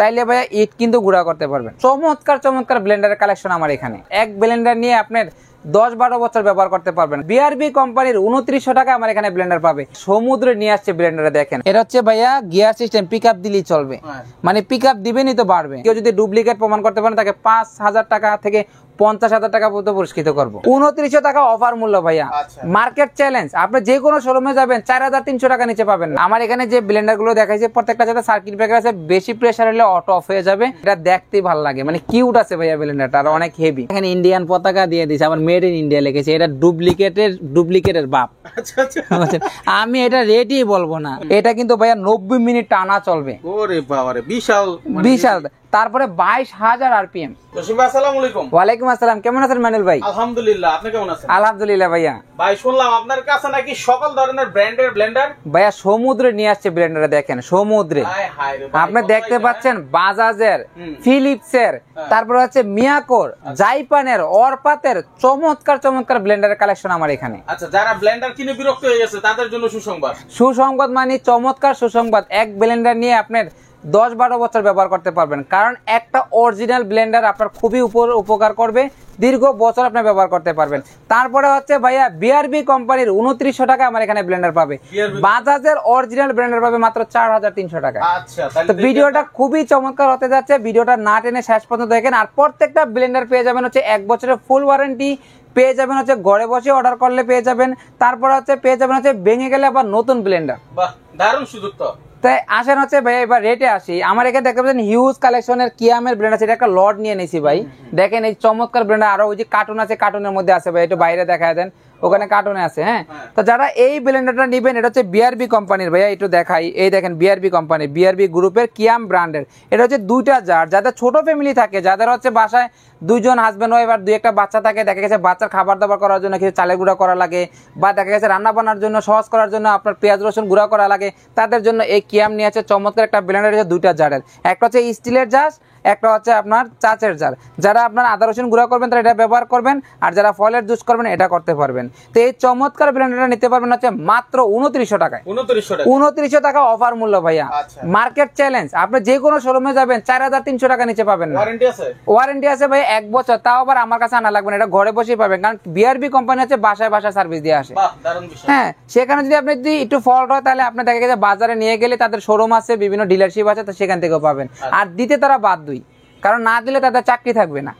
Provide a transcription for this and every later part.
চাইলে ভাইয়া ইট কিন্তু গুঁড়া করতে পারবেন। চমৎকার চমৎকার ব্লেন্ডারের কালেকশন আমার এখানে। এক ব্লেন্ডার নিয়ে আপনার 10-12 বছর ব্যবহার করতে পারবেন। বিআরবি কোম্পানির 2900 টাকা আমার এখানে ব্লেন্ডার পাবে। সমুদ্রে নিয়ে আসছে ব্লেন্ডারে, দেখেন এটা হচ্ছে ভাইয়া গিয়ার সিস্টেম, পিক আপ দিলেই চলবে, মানে পিক আপ দিবেনই তো বাড়বে। কেউ যদি ডুপ্লিকেট প্রমাণ করতে পারেন তাকে 5000 টাকা থেকে 50,000 টাকা পর্যন্ত পুরস্কৃত করবো। 2900 টাকা অফার মূল্য ভাইয়া, মার্কেট চ্যালেঞ্জ। আপনি যে কোনো শোরুমে যাবেন 4300 টাকা নিচে পাবেন। আমার এখানে যে ব্লেন্ডার গুলো দেখাইছে প্রত্যেকটা সাথে সার্কিট ব্রেকার আছে, বেশি প্রেসার হলে অটো অফ হয়ে যাবে। এটা দেখতেই ভালো লাগে, মানে কিউট আছে ভাইয়া ব্লেন্ডারটা, আর অনেক হেভি। এখানে ইন্ডিয়ান পতাকা দিয়ে দিয়েছে, আবার মেড ইন ইন্ডিয়া লিখেছে। এটা ডুপ্লিকেটের বাপ। আমি এটা রেটই বলবো না, এটা কিন্তু ভাইয়া 90 মিনিট টানা চলবে। ওরে বাবারে, বিশাল বিশাল। তারপরে 22,000 RPM। আসসালামু আলাইকুম। ওয়ালাইকুম আসসালাম, কেমন আছেন মানুল ভাই? আলহামদুলিল্লাহ, আপনি কেমন আছেন? আলহামদুলিল্লাহ ভাইয়া। ভাই শুনলাম আপনার কাছে নাকি সকল ধরনের ব্র্যান্ডের ব্লেন্ডার। ভাইয়া সমুদ্রে নিয়ে আসছে ব্লেন্ডারে, দেখেন সমুদ্রে। আপনি দেখতে পাচ্ছেন বাজাজের, ফিলিপসের, তারপরে হচ্ছে মিয়াকোর, জাইপানের, অরপাতের চমৎকার চমৎকার ব্লেন্ডারের কালেকশন আমার এখানে। আচ্ছা, যারা ব্লেন্ডার কিনে বিরক্ত হয়ে গেছে তাদের জন্য সুসংবাদ। সুসংবাদ মানে চমৎকার সুসংবাদ। এক ব্লেন্ডার নিয়ে আপনার 10-12 বছর ব্যবহার করতে পারবেন, কারণ একটা অরিজিনাল ব্লেন্ডার আপনার খুবই উপকার করবে, দীর্ঘ বছর আপনি ব্যবহার করতে পারবেন। তারপরে হচ্ছে ভাইয়া বিআরবি কোম্পানির 2900 টাকা আমার এখানে ব্লেন্ডার পাবে। বাজাজের অরিজিনাল ব্লেন্ডার পাবে মাত্র 4300 টাকা। আচ্ছা, তো ভিডিওটা খুবই চমৎকার হতে যাচ্ছে, ভিডিওটা না টেনে শেষ পর্যন্ত দেখেন। আর প্রত্যেকটা ব্লেন্ডার পেয়ে যাবেন হচ্ছে 1 বছরের ফুল ওয়ারেন্টি, পেয়ে যাবেন হচ্ছে ঘরে বসে অর্ডার করলে পেয়ে যাবেন। তারপরে হচ্ছে পেয়ে যাবেন হচ্ছে ভেঙে গেলে আবার নতুন ব্লেন্ডার। বাহ, দারুণ সুযোগ তো। তাই আসেন হচ্ছে ভাই এবার রেটে আসি। আমার এখানে দেখতে পাচ্ছেন হিউজ কালেকশনের কিয়ামের ব্র্যান্ড আছে, এটা একটা লট নিয়ে নিয়েছি ভাই। দেখেন এই চমৎকার ব্র্যান্ড। আরো ওই যে কার্টুন আছে, কার্টুনের মধ্যে আছে ভাই, একটু বাইরে দেখা দেন, ওখানে কার্টুনে আছে। হ্যাঁ, তো যারা এই ব্লেন্ডারটা নেবেন, এটা হচ্ছে বিআরবি কোম্পানির ভাইয়া, একটু দেখাই। এই দেখেন বিআরবি কোম্পানি, বিআরবি গ্রুপের কিয়াম ব্র্যান্ডের। এটা হচ্ছে 2টা জার, যাদের ছোট ফ্যামিলি থাকে, যাদের হচ্ছে বাসায় 2জন হাজবেন্ড ওয়াইফ আর 2-1টা বাচ্চা থাকে, দেখা গেছে বাচ্চার খাবার দাবার করার জন্য কিছু চালের গুঁড়া করা লাগে, বা দেখা গেছে রান্না বান্নার জন্য সহজ করার জন্য আপনার পেঁয়াজ রসুন গুঁড়া করা লাগে, তাদের জন্য এই কিয়াম নিয়ে আছে চমৎকার একটা ব্লেন্ডার। হচ্ছে 2টা জারের, একটা হচ্ছে স্টিলের জার, একটা হচ্ছে আপনার চাচের জার। যারা আপনার আদা রসুন গুঁড়া করবেন তারা এটা ব্যবহার করবেন, আর যারা ফলের জুস করবেন এটা করতে পারবেন। তো এই চমৎকার ব্লেন্ডারটা নিতে পারবেন হচ্ছে মাত্র 2900 টাকায়। 2900 টাকা অফার মূল্য ভাইয়া, মার্কেট চ্যালেঞ্জ। আপনি যে কোনো শোরুমে যাবেন 4300 টাকা নিচে পাবেন না। ওয়ারেন্টি আছে ভাই 1 বছর, তাও আবার আমার কাছে আনা লাগবে না, এটা ঘরে বসেই পাবেন, কারণ বিআরবি কোম্পানি হচ্ছে বাসায় বাসায় সার্ভিস দিয়ে আসে। হ্যাঁ, সেখানে যদি আপনি যদি একটু ফল্ট হয় তাহলে আপনি দেখা গেছে বাজারে নিয়ে গেলে তাদের শোরুম আছে, বিভিন্ন ডিলারশিপ আছে, তো সেখান থেকেও পাবেন। আর দিতে তারা বাধ্যই, কারণ না দিলে তাদের চাকরি থাকবে না।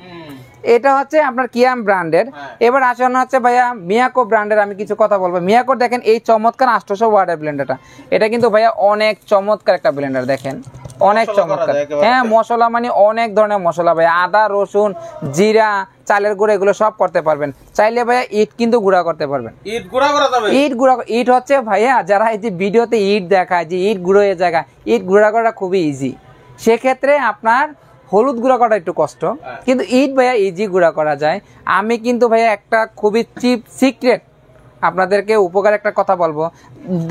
এটা হচ্ছে আপনার কিয়াম ব্র্যান্ডের। এবার আসেন হচ্ছে ভাইয়া মিয়াকো ব্র্যান্ডের, আমি কিছু কথা বলবো। মিয়াকো দেখেন এই চমৎকার 800 ওয়াটের ব্লেন্ডারটা, এটা কিন্তু ভাইয়া অনেক চমৎকার একটা ব্লেন্ডার, দেখেন অনেক চমৎকার। হ্যাঁ, মশলা মানে অনেক ধরনের মশলা ভাইয়া, আদা রসুন জিরা চালের গুঁড়া এগুলো সব করতে পারবেন। চাইলে ভাইয়া ইট কিন্তু গুঁড়া করতে পারবেন। ইট হচ্ছে ভাইয়া, যারা এই যে ভিডিওতে ইট দেখায় যে ইট গুঁড়ো হয়ে জায়গা, ইট গুঁড়া করা খুবই ইজি। সেক্ষেত্রে আপনার হলুদ গুঁড়া করা একটু কষ্ট, কিন্তু ইট ভাইয়া ইজি গুঁড়া করা যায়। আমি কিন্তু ভাইয়া একটা খুবই চিপ সিক্রেট আপনাদেরকে উপকার একটা কথা বলবো।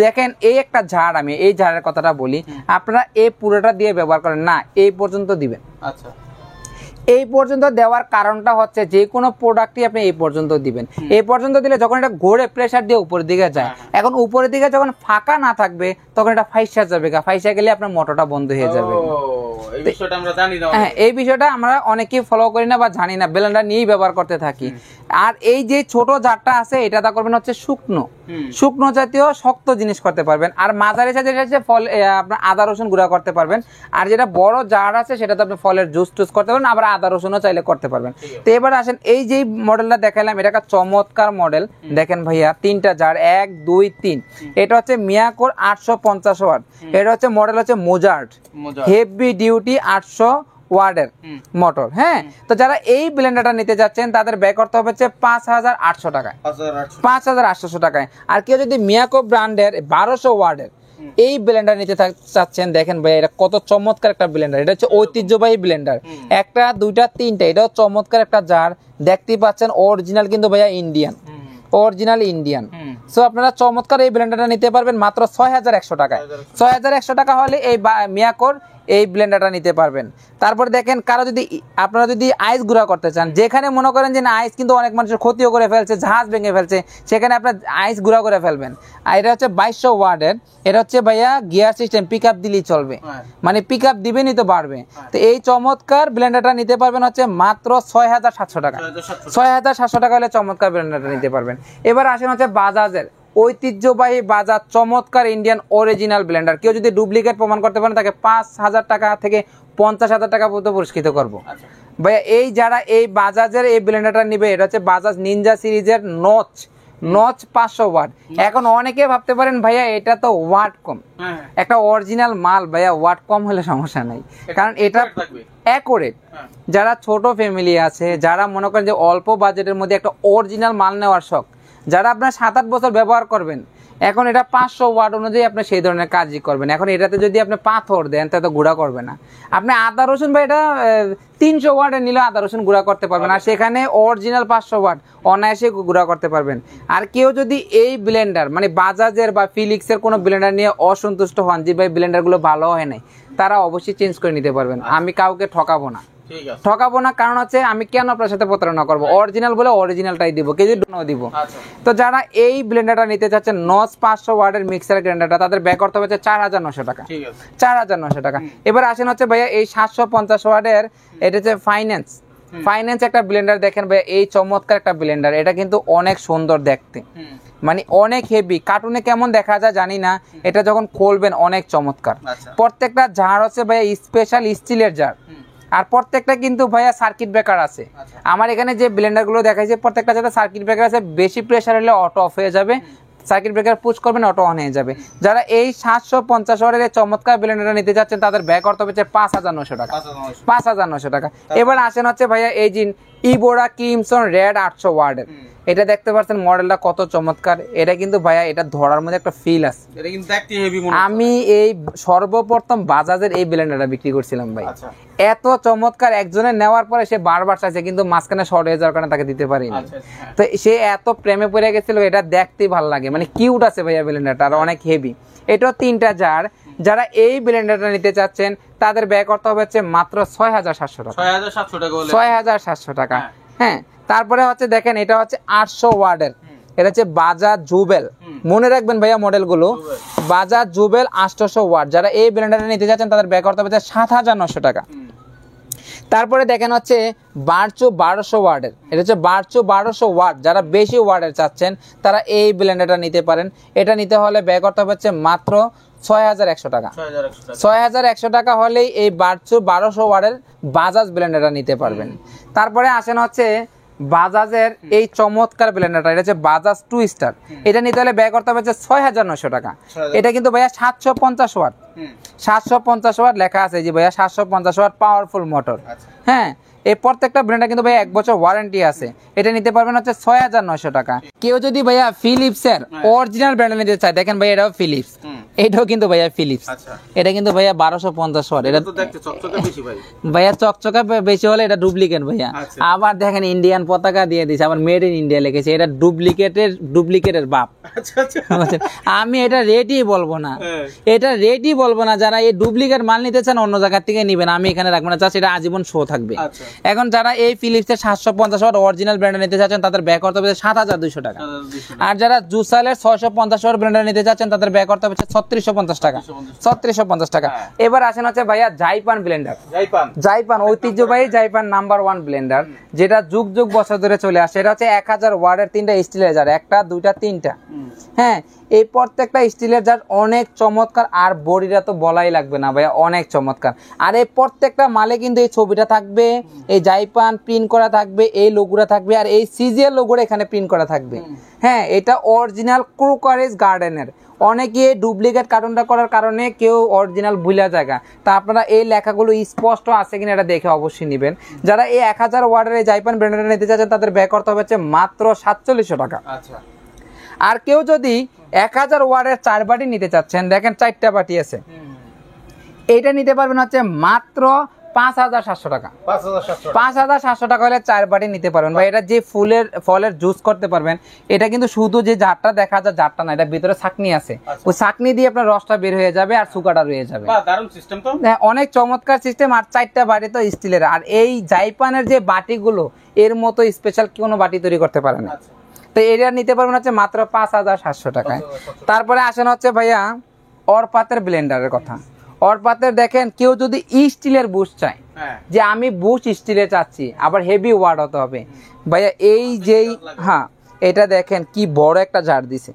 দেখেন এই একটা ঝাড়, আমি এই ঝাড়ের কথাটা বলি, আপনারা এই পুরোটা দিয়ে ব্যবহার করেন না, এই পর্যন্ত দিবেন। আচ্ছা, এই পর্যন্ত দেওয়ার কারণটা হচ্ছে যে কোনো প্রোডাক্টই আপনি এই পর্যন্ত দিবেন। এই পর্যন্ত দিলে যখন এটা ঘুরে প্রেসার দিয়ে উপরের দিকে যায়, এখন উপরের দিকে যখন ফাঁকা না থাকবে তখন এটা ফাইসা যাবে, ফাইসা গেলে আপনার মোটরটা বন্ধ হয়ে যাবে। এই বিষয়টা আমরা অনেকেই ফলো করি না বা জানি না, ব্লেন্ডার নিয়েই ব্যবহার করতে থাকি। আর এই যে ছোট জারটা আছে এটাতে করবেন হচ্ছে শুকনো জাতীয় শক্ত জিনিস করতে পারবেন, আর মাঝারি সাইজের হচ্ছে ফল আপনার আদা রসুন গুঁড়া করতে পারবেন। আর যেটা বড় জার আছে সেটাতে আপনি ফলের জুস টুস করতে পারবেন, আবার আদা রসুনও চাইলে করতে পারবেন। তো এবার আসেন এই যে মডেলটা দেখালাম, এটা একটা চমৎকার মডেল। দেখেন ভাইয়া 3টা জার, 1 2 3। এটা হচ্ছে মিয়াকোর 850 ওয়াট। এটা হচ্ছে মডেল হচ্ছে মোজার্ট হেভি ডিউটি 800 ওয়াটের মোটর। হ্যাঁ, তো যারা এই ব্লেন্ডারটা নিতে যাচ্ছেন তাদের ব্যয় করতে হবে হচ্ছে 5800 টাকায়, 5800 টাকায়। আর কেউ যদি মিয়াকো ব্র্যান্ডের 1200 ওয়াটের এই ব্লেন্ডার নিতে চাচ্ছেন, দেখেন ভাই এটা কত চমৎকার একটা ব্লেন্ডার। এটা হচ্ছে ঐতিহ্যবাহী ব্লেন্ডার, 1টা 2টা 3টা। এটাও চমৎকার একটা জার, দেখতেই পাচ্ছেন অরিজিনাল কিন্তু ভাইয়া অরিজিনাল ইন্ডিয়ান। সো আপনারা চমৎকার এই ব্লেন্ডারটা নিতে পারবেন মাত্র 6100 টাকায়। 6100 টাকা হলে এই মিয়াকোর এই ব্লেন্ডারটা নিতে পারবেন। তারপরে দেখেন কারো যদি আপনারা যদি আইস গুঁড়া করতে চান, যেখানে মনে করেন যে না আইস কিন্তু অনেক মানুষের ক্ষতিও করে ফেলছে, জাহাজ ভেঙে ফেলছে, সেখানে আপনার আইস গুঁড়া করে ফেলবেন। আর এটা হচ্ছে 2200 ওয়াটের, এটা হচ্ছে ভাইয়া গিয়ার সিস্টেম, পিক আপ দিলেই চলবে, মানে পিক আপ দিবেনই তো বাড়বে। তো এই চমৎকার ব্লেন্ডারটা নিতে পারবেন হচ্ছে মাত্র 6700 টাকা। 6700 টাকা হলে চমৎকার ব্লেন্ডারটা নিতে পারবেন। এবার আসেন হচ্ছে বাজাজের ঐতিহ্যবাহী বাজাজ চমৎকার ইন্ডিয়ান অরিজিনাল ব্লেন্ডার। কেউ যদি ডুপ্লিকেট প্রমাণ করতে পারেন তাকে 5000 টাকা থেকে 50,000 টাকা পর্যন্ত পুরস্কৃত করবো। ভাইয়া এই যারা এই বাজাজের এই ব্লেন্ডারটা নিবে, এটা হচ্ছে বাজাজ নিনজা সিরিজের নচ 500 ওয়াট। এখন অনেকে ভাবতে পারেন ভাইয়া এটা তো ওয়াট কম, একটা অরিজিনাল মাল ভাইয়া, ওয়াট কম হলে সমস্যা নাই, কারণ এটা অ্যাকুরেট। যারা ছোট ফ্যামিলি আছে, যারা মনে করেন যে অল্প বাজেটের মধ্যে একটা অরিজিনাল মাল নেওয়ার শখ, যারা আপনার 7-8 বছর ব্যবহার করবেন, এখন এটা 500 ওয়াট অনুযায়ী আপনি সেই ধরনের কাজই করবেন। এখন এটাতে যদি আপনি পাথর দেন তাহলে তো গুঁড়া করবে না। আপনি আদা রসুন বা এটা 300 ওয়াটের নিলেও আদা রসুন গুঁড়া করতে পারবেন, আর সেখানে অরিজিনাল 500 ওয়াট অনায়াসে গুঁড়া করতে পারবেন। আর কেউ যদি এই ব্লেন্ডার মানে বাজাজের বা ফিলিক্সের কোনো ব্লেন্ডার নিয়ে অসন্তুষ্ট হন, যে ভাই ব্লেন্ডারগুলো ভালো হয় নাই, তারা অবশ্যই চেঞ্জ করে নিতে পারবেন। আমি কাউকে ঠকাবো না, কারণ হচ্ছে আমি কেন আপনার সাথে প্রতারণা করবো? অরিজিনাল বলে অরিজিনালটাই দিব, কেউ যদি দিব। তো যারা এই ব্লেন্ডারটা নিতে চাচ্ছেন নস 500 ওয়াটের মিক্সার গ্রাইন্ডারটা, তাদের ব্যয় করতে হচ্ছে 4900 টাকা। 4900 টাকা। এবার আসেন হচ্ছে ভাইয়া এই 750 ওয়াটের, এটা হচ্ছে ফাইন্যান্স একটা ব্লেন্ডার। দেখেন ভাইয়া এই চমৎকার একটা ব্লেন্ডার, এটা কিন্তু অনেক সুন্দর দেখতে, মানে অনেক হেভি। কার্টুনে কেমন দেখা যায় জানি না, এটা যখন খুলবেন অনেক চমৎকার। প্রত্যেকটা জার হচ্ছে ভাইয়া স্পেশাল স্টিলের জার, আর প্রত্যেকটা কিন্তু ভাইয়া সার্কিট ব্রেকার আছে। আমার এখানে যে ব্লেন্ডার গুলো দেখাইছে প্রত্যেকটা যাতে সার্কিট ব্রেকার আছে, বেশি প্রেসার হলে অটো অফ হয়ে যাবে, সার্কিট ব্রেকার পুশ করবেন অটো অন হয়ে যাবে। যারা এই 750 ওয়াটের এই চমৎকার ব্লেন্ডারটা নিতে যাচ্ছেন, তাদের ব্যয় করতে হচ্ছে 5900 টাকা। 5900 টাকা। এবার আসেন হচ্ছে ভাইয়া এই যে ইবোরা ক্রিমসন রেড 800 ওয়াটের, এটা দেখতে পাচ্ছেন মডেলটা কত চমৎকার। এটা কিন্তু ভাইয়া এটা ধরার মধ্যে একটা ফিল আছে। এটা কিন্তু দেখতে হেভি মনে হয়। আমি এই সর্বপ্রথম বাজাজের এই ব্লেন্ডারটা বিক্রি করছিলাম ভাই, এত চমৎকার। একজনের নেওয়ার পরে সে বারবার চাইছে, কিন্তু মাঝখানে শর্ট হয়ে যাওয়ার কারণে তাকে দিতে পারিনি। তো সে এত প্রেমে পড়ে গেছিল, এটা দেখতেই ভালো লাগে, মানে কিউট আছে ভাইয়া ব্লেন্ডারটা, আর অনেক হেভি। এটাও 3টা জার। যারা এই ব্লেন্ডারটা নিতে চাচ্ছেন তাদের ব্যয় করতে হবে হচ্ছে মাত্র 6700 টাকা। 6700 টাকা। হ্যাঁ, তারপরে হচ্ছে দেখেন এটা হচ্ছে 800 ওয়াটের, এটা হচ্ছে বাজাজ জুবেল। মনে রাখবেন ভাইয়া মডেলগুলো, বাজাজ জুবেল 800 ওয়াট। যারা এই ব্লেন্ডারটা নিতে চাচ্ছেন তাদের ব্যয় করতে হবে 7900 টাকা। তারপরে দেখেন হচ্ছে বারচু 1200 ওয়াটের, এটা হচ্ছে বারচু 1200 ওয়াট। যারা বেশি ওয়াটের চাচ্ছেন তারা এই ব্লেন্ডারটা নিতে পারেন। এটা নিতে হলে ব্যয় করতে হবে মাত্র 6100 টাকা। 6100 টাকা হলেই এই বারচু 1200 ওয়াটের বাজাজ ব্লেন্ডারটা নিতে পারবেন। তারপরে আসেন হচ্ছে বাজাজের এই চমৎকার ব্লেন্ডারটা, এটা হচ্ছে বাজাজ 2 স্টার। এটা নিতে হলে ব্যয় করতে হবে 6900 টাকা। এটা কিন্তু ভাইয়া 750 ওয়াট, 750 ওয়াট লেখা আছে যে ভাইয়া 750 ওয়াট পাওয়ারফুল মোটর। হ্যাঁ, এই প্রত্যেকটা ব্র্যান্ডে কিন্তু ভাইয়া 1 বছর ওয়ারেন্টি আছে। এটা নিতে পারবেন হচ্ছে 6900 টাকা। কেউ যদি ভাইয়া ফিলিপসের অরিজিনাল ব্র্যান্ড নিতে চায়, দেখেন ভাইয়া এটাও ফিলিপস, এটাও কিন্তু ভাইয়া ফিলিপস। এটা কিন্তু ভাইয়া 1250 ওয়াট। এটা তো দেখতে চকচকে বেশি ভাই, ভাইয়া চকচকে বেশি হলে এটা ডুপ্লিকেট ভাইয়া। আবার দেখেন ইন্ডিয়ান পতাকা দিয়ে দিয়েছে, আবার মেড ইন ইন্ডিয়া লিখেছে, এটা ডুপ্লিকেটের বাপ। আমি এটা রেটই বলবো না, এটা রেটই বলবো না। যারা এই ডুপ্লিকেট মাল নিতে চান অন্য জায়গা থেকে নিবেন, আমি এখানে রাখবো না, চাচ্ছি এটা আজীবন শো থাকবে। এখন যারা এই ফিলিপসের 750 ওয়াট অরিজিনাল ব্র্যান্ড নিতে চাচ্ছেন তাদের ব্যয় করতে হবে 7200 টাকা। আর যারা জুসালের 650 ওয়াট ব্র্যান্ড নিতে চাচ্ছেন তাদের ব্যয় করতে হবে 3650 টাকা। 3650 টাকা। এবার আসেন হচ্ছে ভাইয়া জাইপান ব্লেন্ডার। জাইপান ঐতিহ্যবাহী জাইপান নাম্বার 1 ব্লেন্ডার, যেটা যুগ যুগ বছর ধরে চলে আসে। এটা হচ্ছে 1000 ওয়াটের 3টা স্টিলের জার, 1টা 2টা 3টা। হ্যাঁ, এই প্রত্যেকটা স্টিলের জার অনেক চমৎকার, আর বডিটা তো বলাই লাগবে না ভাইয়া, অনেক চমৎকার। আর এই প্রত্যেকটা মালে কিন্তু এই ছবিটা থাকবে, এই জাইপান প্রিন্ট করা থাকবে, এই লোগোটা থাকবে, আর এই সিজিএল লোগোটা এখানে প্রিন্ট করা থাকবে। হ্যাঁ, এটা অরিজিনাল ক্রোকারেজ গার্ডেনের। অনেকে ডুপ্লিকেট কার্টুনটা করার কারণে কেউ অরিজিনাল ভুলা জায়গা, তা আপনারা এই লেখাগুলো স্পষ্ট আছে কিনা এটা দেখে অবশ্যই নেবেন। যারা এই 1000 ওয়াটের এই জাইপান ব্র্যান্ডটা নিতে চাচ্ছেন তাদের ব্যয় করতে হবে মাত্র 4700 টাকা। আর কেউ যদি 1000 ওয়াটের 4 বাটি নিতে চাচ্ছেন, দেখেন 4টা বাটি আছে, এইটা নিতে পারবেন হচ্ছে মাত্র 5,700 টাকা। 5700 5,700 টাকা হলে 4 বাটি নিতে পারবেন ভাই। এটা যে ফলের জুস করতে পারবেন। এটা কিন্তু শুধু যে জারটা দেখা যায় জারটা না, এটা ভিতরে ছাকনি আছে, ওই ছাকনি দিয়ে আপনার রসটা বের হয়ে যাবে আর সুগারটা রয়ে যাবে। বাহ, দারুণ সিস্টেম তো। হ্যাঁ, অনেক চমৎকার সিস্টেম। আর 4টা বাটি তো স্টিলের। আর এই জাইপানের যে বাটিগুলো এর মতো স্পেশাল কোনো বাটি তৈরি করতে পারে না। আচ্ছা, তো এটা নিতে পারবেন হচ্ছে মাত্র 5,700 টাকায়। 5700 তারপরে আসেন হচ্ছে ভাইয়া অরপাতের ব্লেন্ডারের কথা। অরপাতের দেখেন কেউ যদি স্টিলের বুশ চায়, হ্যাঁ, যে আমি বুশ স্টিলে চাচ্ছি আবার হেভি ওয়াট হতে হবে ভাইয়া, এই যেই হ্যাঁ এটা দেখেন কি বড় একটা জার দিছে।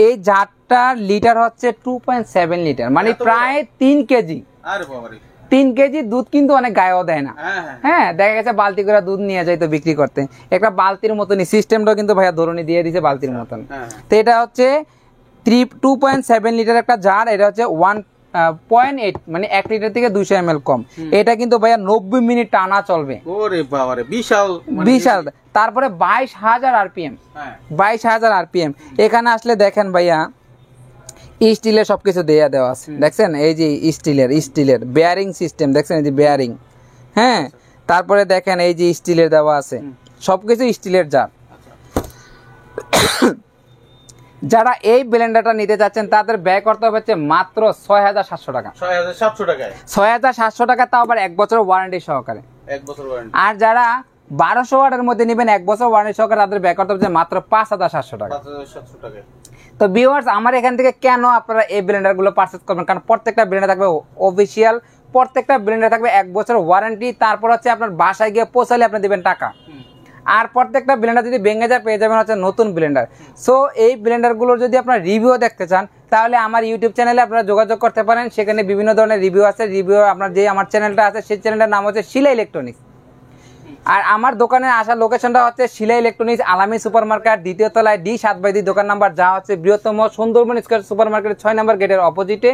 এই জারটার লিটার হচ্ছে 2.7 লিটার, মানে এত বড়? প্রায় 3 কেজি। আরে বাবারে। 3 কেজি দুধ কিন্তু অনেক গায়েও দেয় না। হ্যাঁ, হ্যাঁ, হ্যাঁ, দেখা গেছে বালতি করে দুধ নিয়ে যাইতো বিক্রি করতে, একটা বালতির মতনই সিস্টেমটাও কিন্তু ভাইয়া ধরুনি দিয়ে দিছে বালতির মতন। হ্যাঁ, তো এটা হচ্ছে 2.7 লিটার একটা জার। এটা হচ্ছে 1.8 মানে 1 লিটার থেকে 200 ml কম। এটা কিন্তু ভাইয়া 90 মিনিট টানা চলবে। ওরে বাবারে, বিশাল বিশাল। তারপরে 22,000 RPM, হ্যাঁ, 22,000 RPM। এখানে আসলে দেখেন ভাইয়া স্টিলের সবকিছু দেওয়া আছে, দেখছেন এই যে স্টিলের বেয়ারিং সিস্টেম, দেখছেন এই যে বেয়ারিং। হ্যাঁ, তারপরে দেখেন এই যে স্টিলের দেওয়া আছে, সবকিছু স্টিলের জার। যারা এই ব্লেন্ডারটা নিতে চাচ্ছেন তাদের ব্যয় করতে হবে হচ্ছে মাত্র 6,700 টাকা। 6700 টাকায় 6,700 টাকা, তাও আবার 1 বছর ওয়ারেন্টি সহকারে। 1 বছর ওয়ারেন্টি। আর যারা 1200 ওয়াটের মধ্যে নেবেন 1 বছর ওয়ারেন্টি সহকারে, তাদের ব্যয় করতে হবে মাত্র 5,700 টাকা। 5700 টাকায়। তো ভিউয়ার্স, আমার এখান থেকে কেন আপনারা এই ব্লেন্ডার গুলো পারচেজ করবেন, কারণ প্রত্যেকটা ব্লেন্ডার থাকবে অফিসিয়াল, প্রত্যেকটা ব্লেন্ডার থাকবে 1 বছর ওয়ারেন্টি। তারপর হচ্ছে আপনার বাসায় গিয়ে পৌঁছালে আপনি দিবেন টাকা। আর প্রত্যেকটা ব্লেন্ডার যদি ভেঙে যায় পেয়ে যাবেন হচ্ছে নতুন ব্লেন্ডার। সো এই ব্লেন্ডারগুলোর যদি আপনারা রিভিউ দেখতে চান তাহলে আমার ইউটিউব চ্যানেলে আপনারা যোগাযোগ করতে পারেন, সেখানে বিভিন্ন ধরনের রিভিউ আছে। রিভিউ আপনার যে আমার চ্যানেলটা আছে সেই চ্যানেলটার নাম হচ্ছে শিলা ইলেকট্রনিক্স। আর আমার দোকানে আসার লোকেশনটা হচ্ছে শিলা ইলেকট্রনিক্স, আলামী সুপার মার্কেট, 2য় তলায় D7/2 দোকান নাম্বার, যা হচ্ছে বৃহত্তম সুন্দরবন স্কয়ার সুপার মার্কেটের 6 নম্বর গেটের অপোজিটে।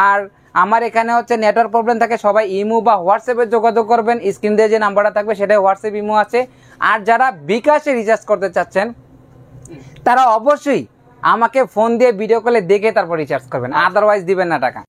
আর আমার এখানে হচ্ছে নেটওয়ার্ক প্রবলেম থাকে, সবাই ইমো বা হোয়াটসঅ্যাপে যোগাযোগ করবেন। স্ক্রিন দিয়ে যে নাম্বারটা থাকবে সেটাই হোয়াটসঅ্যাপ ইমো আছে। আর যারা বিকাশে রিচার্জ করতে চাচ্ছেন তারা অবশ্যই আমাকে ফোন দিয়ে ভিডিও কলে দেখে তারপর রিচার্জ করবেন, আদারওয়াইজ দিবেন না টাকা।